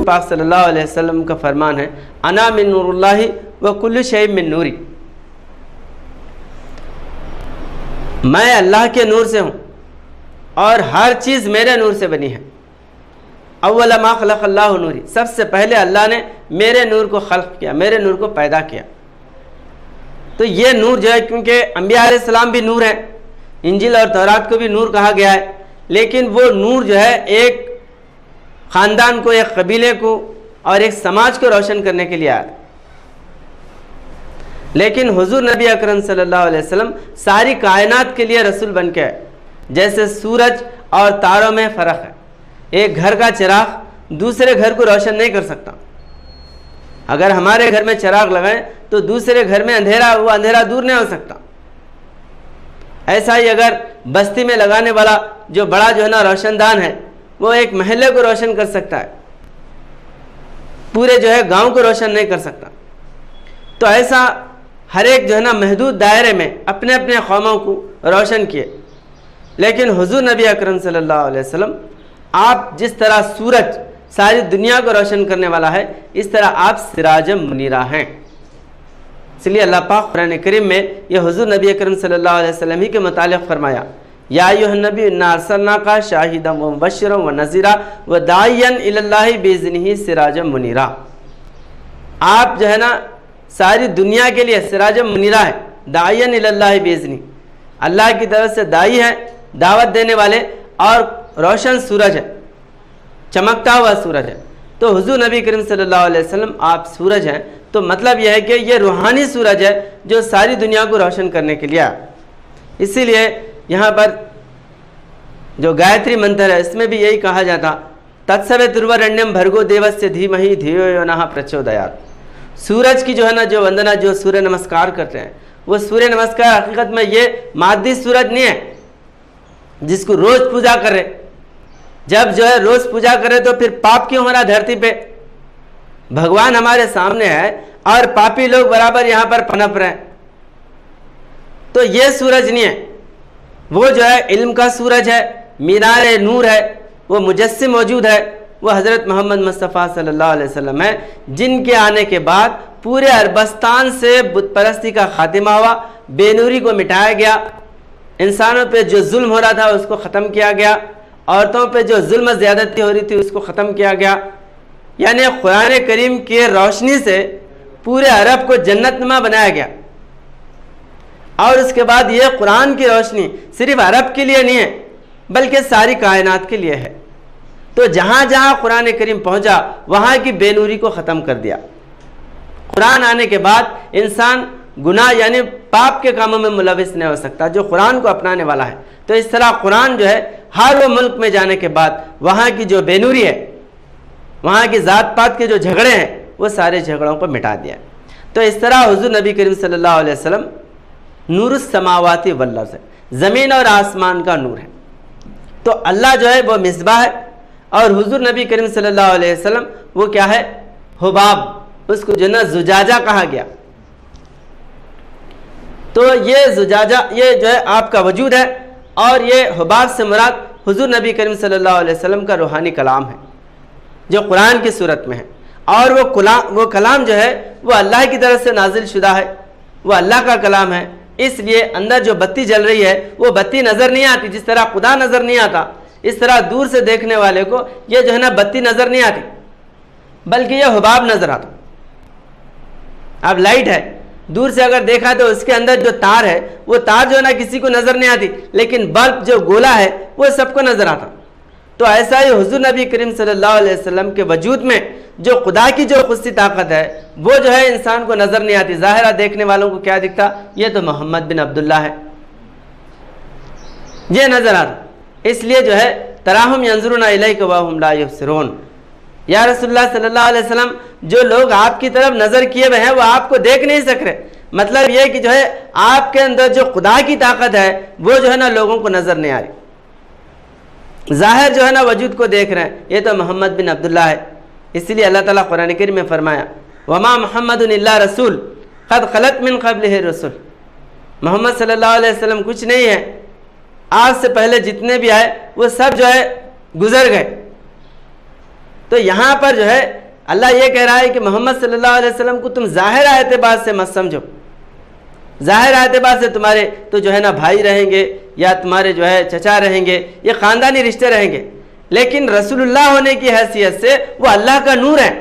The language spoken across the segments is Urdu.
پاک صلی اللہ علیہ وسلم کا فرمان ہے، انا من نور اللہ و کل شیء من نوری، میں اللہ کے نور سے ہوں اور ہر چیز میرے نور سے بنی ہے۔ اول ما خلق اللہ نوری، سب سے پہلے اللہ نے میرے نور کو خلق کیا، میرے نور کو پیدا کیا۔ تو یہ نور جو ہے، کیونکہ انبیاء علیہ السلام بھی نور ہیں، انجیل اور تورات کو بھی نور کہا گیا ہے، لیکن وہ نور جو ہے ایک خاندان کو، ایک قبیلے کو اور ایک سماج کو روشن کرنے کے لیے آیا تھا۔ لیکن حضور نبی اکرم صلی اللہ علیہ وسلم ساری کائنات کے لیے رسول بن کے آئے۔ جیسے سورج اور تاروں میں فرق ہے، ایک گھر کا چراغ دوسرے گھر کو روشن نہیں کر سکتا۔ اگر ہمارے گھر میں چراغ لگائیں تو دوسرے گھر میں وہ اندھیرا دور نہیں ہو سکتا۔ ایسا ہی اگر بستی میں لگانے والا جو بڑا جو ہے نا روشن دان ہے، وہ ایک محلے کو روشن کر سکتا ہے، پورے جو ہے گاؤں کو روشن نہیں کر سکتا۔ تو ایسا ہر ایک جو ہے نا محدود دائرے میں اپنے اپنے قوموں کو روشن کیے۔ لیکن حضور نبی اکرم صلی اللہ علیہ وسلم، آپ جس طرح سورج ساری دنیا کو روشن کرنے والا ہے، اس طرح آپ سراج منیرہ ہیں۔ اس لیے اللہ پاک قرآن کریم میں یہ حضور نبی اکرم صلی اللہ علیہ وسلم ہی کے متعلق فرمایا، یا ایھا النبی انا ارسلناک شاہدا ومبشرا ونذیرا وداعیا الی اللہ باذنہ سراجا منیرا۔ آپ جو ہے نا ساری دنیا کے لیے سراج منیرہ ہے، داعیا الی اللہ باذنہ، اللہ کی طرف سے داعی ہے، دعوت دینے والے، اور روشن سورج ہے، چمکتا ہوا سورج ہے۔ تو حضور نبی کریم صلی اللہ علیہ وسلم آپ سورج ہیں، تو مطلب یہ ہے کہ یہ روحانی سورج ہے جو ساری دنیا کو روشن کرنے کے لیے آیا۔ اسی لیے یہاں پر جو گایتری منتر ہے، اس میں بھی یہی کہا جاتا، تتسویترورنیم بھرگو دیوسیہ دھیمہی دھیو یو نہ پرچودیات۔ سورج کی جو ہے نا جو وندنا، جو سوریہ نمسکار کرتے ہیں، وہ سوریہ نمسکار حقیقت میں یہ مادی سورج نہیں ہے جس کو روز پوجا کرے۔ جب جو ہے روز پوجا کرے تو پھر پاپ کیوں ہو رہا دھرتی پہ؟ بھگوان ہمارے سامنے ہے اور پاپی لوگ برابر یہاں پر پنپ رہے ہیں۔ تو یہ سورج نہیں ہے، وہ جو ہے علم کا سورج ہے، مینار نور ہے، وہ مجسم موجود ہے، وہ حضرت محمد مصطفیٰ صلی اللہ علیہ وسلم ہے، جن کے آنے کے بعد پورے عربستان سے بت پرستی کا خاتمہ ہوا، بے نوری کو مٹایا گیا، انسانوں پہ جو ظلم ہو رہا تھا اس کو ختم کیا گیا، عورتوں پہ جو ظلم زیادتی ہو رہی تھی اس کو ختم کیا گیا۔ یعنی قرآن کریم کی روشنی سے پورے عرب کو جنت نما بنایا گیا۔ اور اس کے بعد یہ قرآن کی روشنی صرف عرب کے لیے نہیں ہے بلکہ ساری کائنات کے لیے ہے۔ تو جہاں جہاں قرآن کریم پہنچا وہاں کی بے نوری کو ختم کر دیا۔ قرآن آنے کے بعد انسان گناہ یعنی پاپ کے کاموں میں ملوث نہیں ہو سکتا جو قرآن کو اپنانے والا ہے۔ تو اس طرح قرآن جو ہے ہر وہ ملک میں جانے کے بعد وہاں کی جو بے نوری ہے، وہاں کی ذات پات کے جو جھگڑے ہیں، وہ سارے جھگڑوں کو مٹا دیا۔ تو اس طرح حضور نبی کریم صلی اللہ علیہ وسلم نور السماوات والارض ہے، زمین اور آسمان کا نور ہے۔ تو اللہ جو ہے وہ مصباح ہے، اور حضور نبی کریم صلی اللہ علیہ وسلم وہ کیا ہے؟ حباب، اس کو جو نا زجاجہ کہا گیا۔ تو یہ زجاجہ یہ جو ہے آپ کا وجود ہے، اور یہ حباب سے مراد حضور نبی کریم صلی اللہ علیہ وسلم کا روحانی کلام ہے جو قرآن کی صورت میں ہے۔ اور وہ کلام جو ہے وہ اللہ کی طرف سے نازل شدہ ہے، وہ اللہ کا کلام ہے۔ اس لیے اندر جو بتی جل رہی ہے وہ بتی نظر نہیں آتی، جس طرح خدا نظر نہیں آتا اس طرح دور سے دیکھنے والے کو یہ جو ہے نا بتی نظر نہیں آتی، بلکہ یہ حباب نظر آتا۔ اب لائٹ ہے، دور سے اگر دیکھا تو اس کے اندر جو تار ہے وہ تار جو ہے نا کسی کو نظر نہیں آتی، لیکن بلب جو گولا ہے وہ سب کو نظر آتا۔ تو ایسا ہی حضور نبی کریم صلی اللہ علیہ وسلم کے وجود میں جو خدا کی جو خصوصی طاقت ہے وہ جو ہے انسان کو نظر نہیں آتی۔ ظاہرہ دیکھنے والوں کو کیا دکھتا؟ یہ تو محمد بن عبداللہ ہے، یہ نظر آتا۔ اس لیے جو ہے تراہم ینظرون الیک وہم لا یبصرون، یا رسول اللہ صلی اللہ علیہ وسلم جو لوگ آپ کی طرف نظر کیے ہوئے ہیں وہ آپ کو دیکھ نہیں سک رہے۔ مطلب یہ کہ جو ہے آپ کے اندر جو خدا کی طاقت ہے وہ جو ہے نا لوگوں کو نظر نہیں آ رہی، ظاہر جو ہے نا وجود کو دیکھ رہے ہیں، یہ تو محمد بن عبداللہ ہے۔ اسی لیے اللہ تعالیٰ قرآن کریم میں فرمایا وما محمد الا رسول قد خلت من قبلہ الرسل، محمد صلی اللہ علیہ وسلم کچھ نہیں ہے، آپ سے پہلے جتنے بھی آئے وہ سب جو ہے گزر گئے۔ تو یہاں پر جو ہے اللہ یہ کہہ رہا ہے کہ محمد صلی اللہ علیہ وسلم کو تم ظاہر اعتبار سے مت سمجھو، ظاہر اعتبار سے تمہارے تو جو ہے نا بھائی رہیں گے یا تمہارے جو ہے چچا رہیں گے، یہ خاندانی رشتے رہیں گے، لیکن رسول اللہ ہونے کی حیثیت سے وہ اللہ کا نور ہے۔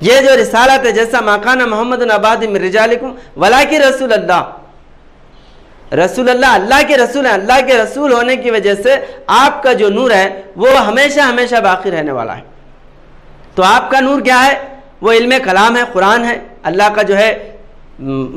یہ جو رسالت ہے، جیسا ما کان محمد عباد من رجالکم ولکن رسول اللہ، رسول اللہ اللہ کے رسول ہیں، اللہ کے رسول ہونے کی وجہ سے آپ کا جو نور ہے وہ ہمیشہ ہمیشہ باقی رہنے والا ہے۔ تو آپ کا نور کیا ہے؟ وہ علم کلام ہے، قرآن ہے، اللہ کا جو ہے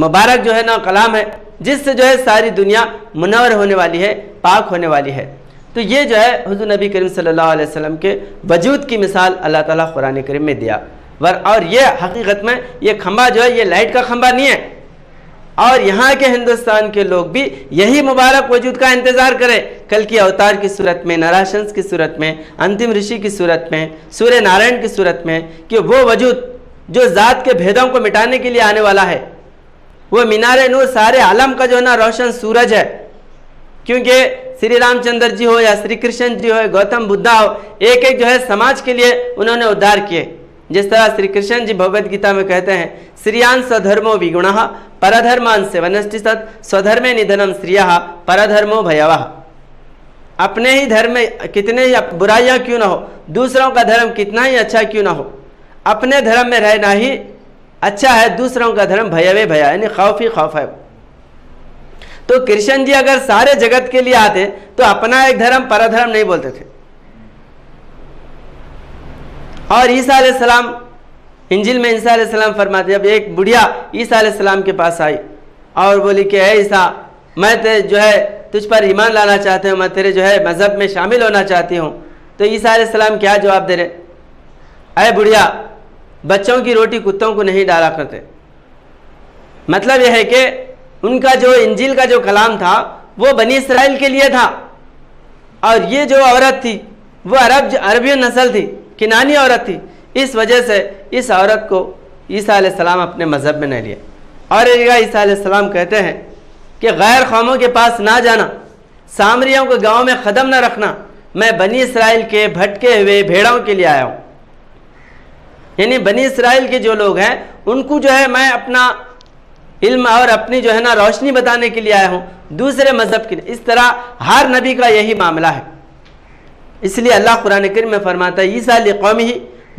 مبارک جو ہے نا کلام ہے، جس سے جو ہے ساری دنیا منور ہونے والی ہے، پاک ہونے والی ہے۔ تو یہ جو ہے حضور نبی کریم صلی اللہ علیہ وسلم کے وجود کی مثال اللہ تعالیٰ قرآن کریم میں دیا، اور یہ حقیقت میں یہ کھمبا جو ہے یہ لائٹ کا کھمبا نہیں ہے، اور یہاں کے ہندوستان کے لوگ بھی یہی مبارک وجود کا انتظار کریں، کل کی اوتار کی صورت میں، نراشنس کی صورت میں، انتم رشی کی صورت میں، سورہ نارائن کی صورت میں، کہ وہ وجود جو ذات کے بھیدوں کو مٹانے کے لیے آنے والا ہے، وہ مینار نور سارے عالم کا جو ہے نا روشن سورج ہے۔ کیونکہ سری رام چندر جی ہو یا سری کرشن جی ہو، گوتم بدھا ہو، ایک ایک جو ہے سماج کے لیے انہوں نے ادھار کیے۔ جس طرح سری کرشن جی بھگوت گیتا میں کہتے ہیں، سریان سدھرمو وگنہ پردھرمان سے ونشٹت سودھرمے ندھنم سریہ پردھرمو بھیوہ۔ اپنے ہی دھرم میں کتنے ہی برائیاں کیوں نہ ہو، دوسروں کا دھرم کتنا ہی اچھا کیوں نہ ہو، اپنے دھرم میں رہنا ہی اچھا ہے، دوسروں کا دھرم بھیوے بھیا، یعنی خوف ہی خوف ہے۔ تو کرشن جی اگر سارے جگت کے لیے آتے تو اپنا ایک دھرم پردھرم نہیں بولتے تھے۔ اور عیسیٰ علیہ السلام، انجیل میں عیسیٰ علیہ السلام فرماتے، جب ایک بڑھیا عیسیٰ علیہ السلام کے پاس آئی اور بولی کہ اے عیسیٰ، میں جو ہے تجھ پر ایمان لانا چاہتے ہوں، میں تیرے جو ہے مذہب میں شامل ہونا چاہتی ہوں۔ تو عیسیٰ علیہ السلام کیا جواب دے رہے؟ اے بڑھیا، بچوں کی روٹی کتوں کو نہیں ڈالا کرتے۔ مطلب یہ ہے کہ ان کا جو انجیل کا جو کلام تھا وہ بنی اسرائیل کے لیے تھا، اور یہ جو عورت تھی وہ عربی نسل تھی، کنانی عورت تھی، اس وجہ سے اس عورت کو عیسیٰ علیہ السلام اپنے مذہب میں نہ لیا۔ اور عیسیٰ علیہ السلام کہتے ہیں کہ غیر قوموں کے پاس نہ جانا، سامریوں کو گاؤں میں قدم نہ رکھنا، میں بنی اسرائیل کے بھٹکے ہوئے بھیڑوں کے لیے آیا ہوں۔ یعنی بنی اسرائیل کے جو لوگ ہیں ان کو جو ہے میں اپنا علم اور اپنی جو ہے نا روشنی بتانے کے لیے آیا ہوں، دوسرے مذہب کے لیے۔ اس طرح ہر نبی کا یہی معاملہ ہے۔ اس لیے اللہ قرآن کریم میں فرماتا ہے، عیسیٰ لقومہ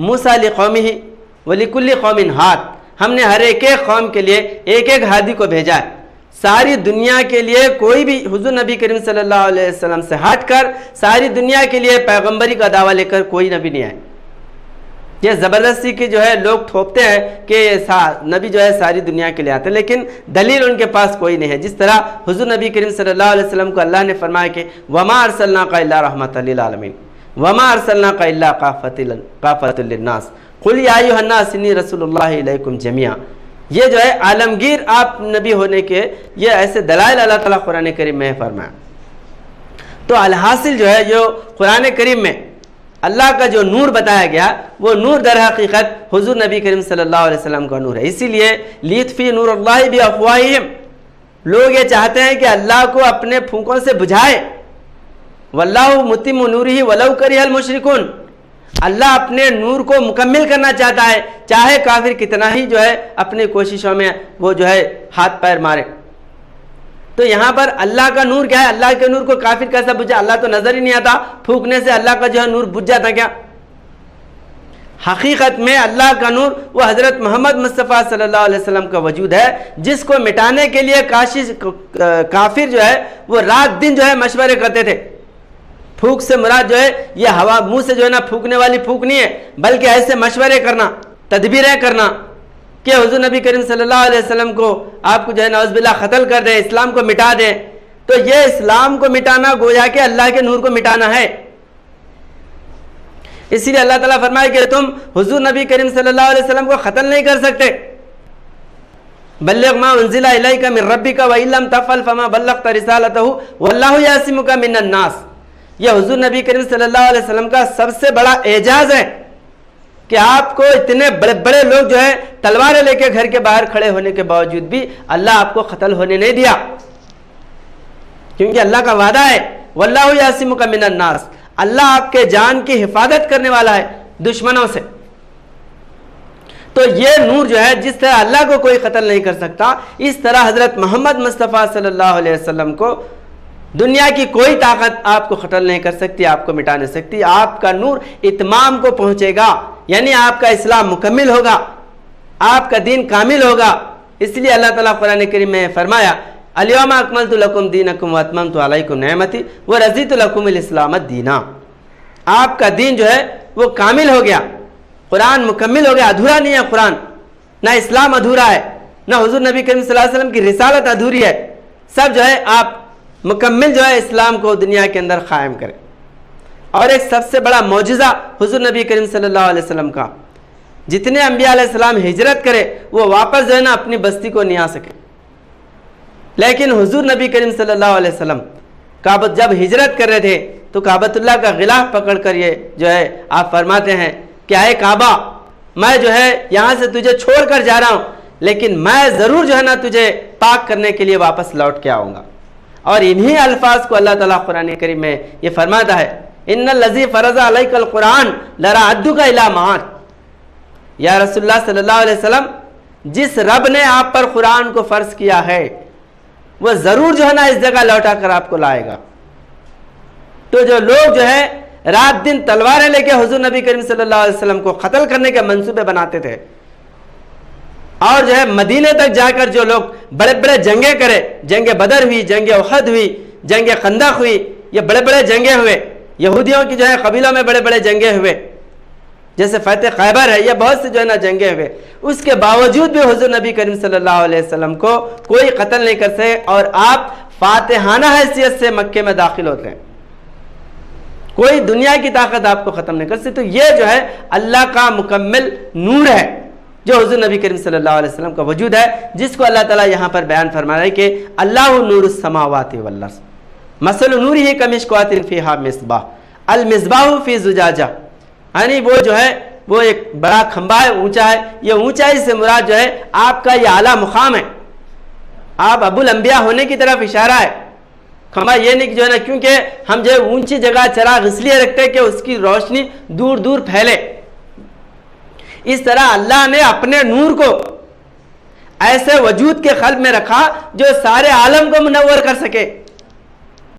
موسیٰ لقومہ ولکل قوم ہاد، ہم نے ہر ایک قوم کے لیے ایک ایک ہادی کو بھیجا ہے۔ ساری دنیا کے لیے کوئی بھی حضور نبی کریم صلی اللہ علیہ وسلم سے ہٹ کر ساری دنیا کے لیے پیغمبری کا دعویٰ لے کر کوئی نبی نہیں آئے۔ یہ زبردستی کی جو ہے لوگ تھوپتے ہیں کہ نبی جو ہے ساری دنیا کے لیے آتے ہیں، لیکن دلیل ان کے پاس کوئی نہیں ہے۔ جس طرح حضور نبی کریم صلی اللہ علیہ وسلم کو اللہ نے فرمایا کہ وَمَا أَرْسَلْنَاكَ إِلَّا رَحْمَةً لِّلْعَالَمِينَ وَمَا أَرْسَلْنَاكَ إِلَّا كَافَةً لِّلنَّاسِ قُلْ يَا أَيُّهَا النَّاسُ إِنِّي رَسُولُ اللَّهِ إِلَيْكُمْ جَمِيعًا۔ یہ جو ہے عالمگیر آپ نبی ہونے کے یہ ایسے دلائل اللہ تعالیٰ قرآن کریم میں فرمایا۔ تو الحاصل جو ہے جو قرآن کریم میں اللہ کا جو نور بتایا گیا وہ نور در حقیقت حضور نبی کریم صلی اللہ علیہ وسلم کا نور ہے۔ اسی لیے لیطفی نور اللہ بافواہہم، لوگ یہ چاہتے ہیں کہ اللہ کو اپنے پھونکوں سے بجھائے، واللہ متم نورہ ولو کرہ المشرکون، اللہ اپنے نور کو مکمل کرنا چاہتا ہے چاہے کافر کتنا ہی جو ہے اپنی کوششوں میں وہ جو ہے ہاتھ پیر مارے۔ تو یہاں پر اللہ کا نور کیا ہے؟ اللہ کے نور کو کافر کیسا بجھا؟ اللہ تو نظر ہی نہیں آتا، پھونکنے سے اللہ کا جو ہے نور بجھ جاتا کیا؟ حقیقت میں اللہ کا نور وہ حضرت محمد مصطفیٰ صلی اللہ علیہ وسلم کا وجود ہے، جس کو مٹانے کے لیے کافر جو ہے وہ رات دن جو ہے مشورے کرتے تھے۔ پھونک سے مراد جو ہے یہ ہوا منہ سے جو ہے نا پھونکنے والی پھونک نہیں ہے، بلکہ ایسے مشورے کرنا، تدبیریں کرنا کہ حضور نبی کریم صلی اللہ علیہ وسلم کو آپ کو جو ہے نعوذ باللہ قتل کر دیں، اسلام کو مٹا دیں۔ تو یہ اسلام کو مٹانا گویا کہ اللہ کے نور کو مٹانا ہے۔ اسی لیے اللہ تعالیٰ فرمائے کہ تم حضور نبی کریم صلی اللہ علیہ وسلم کو قتل نہیں کر سکتے۔ بلغ ما انزل الیک من ربک وان لم تفعل فما بلغت رسالتہ واللہ یعصمک من الناس۔ یہ حضور نبی کریم صلی اللہ علیہ وسلم کا سب سے بڑا اعجاز ہے کہ آپ کو اتنے بڑے بڑے لوگ جو ہے تلواریں لے کے گھر کے باہر کھڑے ہونے کے باوجود بھی اللہ آپ کو قتل ہونے نہیں دیا، کیونکہ اللہ کا وعدہ ہے واللہ یعصمک من الناس، اللہ آپ کے جان کی حفاظت کرنے والا ہے دشمنوں سے۔ تو یہ نور جو ہے، جس طرح اللہ کو کوئی قتل نہیں کر سکتا، اس طرح حضرت محمد مصطفیٰ صلی اللہ علیہ وسلم کو دنیا کی کوئی طاقت آپ کو قتل نہیں کر سکتی، آپ کو مٹا نہیں سکتی۔ آپ کا نور اتمام کو پہنچے گا، یعنی آپ کا اسلام مکمل ہوگا، آپ کا دین کامل ہوگا۔ اس لیے اللہ تعالیٰ قرآن کریم میں فرمایا الیوم اکملت لکم دینکم واتممت علیکم نعمتی ورضیت لکم الاسلام دینا۔ آپ کا دین جو ہے وہ کامل ہو گیا، قرآن مکمل ہو گیا، ادھورا نہیں ہے قرآن، نہ اسلام ادھورا ہے، نہ حضور نبی کریم صلی اللہ علیہ وسلم کی رسالت ادھوری ہے، سب جو ہے آپ مکمل جو ہے اسلام کو دنیا کے اندر قائم کریں۔ اور ایک سب سے بڑا معجزہ حضور نبی کریم صلی اللہ علیہ وسلم کا، جتنے انبیاء علیہ السلام ہجرت کرے وہ واپس جو ہے نا اپنی بستی کو نہیں آ سکے، لیکن حضور نبی کریم صلی اللہ علیہ وسلم کعبۃ جب ہجرت کر رہے تھے تو کعبۃ اللہ کا غلاف پکڑ کر یہ جو ہے آپ فرماتے ہیں کہ اے کعبہ، میں جو ہے یہاں سے تجھے چھوڑ کر جا رہا ہوں، لیکن میں ضرور جو ہے نا تجھے پاک کرنے کے لیے واپس لوٹ کے آؤں گا۔ اور انہی الفاظ کو اللہ تعالیٰ قرآن کریم میں یہ فرماتا ہے ان الذی فرض علیک القرآن لرادک الی معاد۔ یا رسول اللہ صلی اللہ علیہ وسلم، جس رب نے آپ پر قرآن کو فرض کیا ہے وہ ضرور جو ہے نا اس جگہ لوٹا کر آپ کو لائے گا۔ تو جو لوگ جو ہے رات دن تلواریں لے کے حضور نبی کریم صلی اللہ علیہ وسلم کو قتل کرنے کے منصوبے بناتے تھے، اور جو ہے مدینے تک جا کر جو لوگ بڑے بڑے جنگیں کرے، جنگ بدر ہوئی، جنگ احد ہوئی، جنگ خندق ہوئی، یہ بڑے بڑے جنگیں ہوئے، یہودیوں کی جو ہے قبیلوں میں بڑے بڑے جنگیں ہوئے، جیسے فتح خیبر ہے، یہ بہت سے جو ہے نا جنگیں ہوئے، اس کے باوجود بھی حضور نبی کریم صلی اللہ علیہ وسلم کو کوئی قتل نہیں کر سکے، اور آپ فاتحانہ حیثیت سے مکے میں داخل ہوتے ہیں، کوئی دنیا کی طاقت آپ کو ختم نہیں کر سکتی۔ تو یہ جو ہے اللہ کا مکمل نور ہے جو حضور نبی کریم صلی اللہ علیہ وسلم کا وجود ہے، جس کو اللہ تعالیٰ یہاں پر بیان فرما رہا ہے کہ اللہ نور السماوات والارض مثل نورہ کمشکوۃ فیہا مصباح المصباح فی زجاجہ، یعنی وہ جو ہے وہ ایک بڑا کھمبا ہے، اونچا ہے، یہ اونچائی سے مراد جو ہے آپ کا یہ اعلیٰ مقام ہے، آپ ابو الانبیاء ہونے کی طرف اشارہ ہے۔ کھمبا یہ نہیں کہ جو ہے نا کیونکہ ہم جو ہے اونچی جگہ چراغ اس لیے رکھتے ہیں کہ اس کی روشنی دور دور پھیلے، اس طرح اللہ نے اپنے نور کو ایسے وجود کے قلب میں رکھا جو سارے عالم کو منور کر سکے۔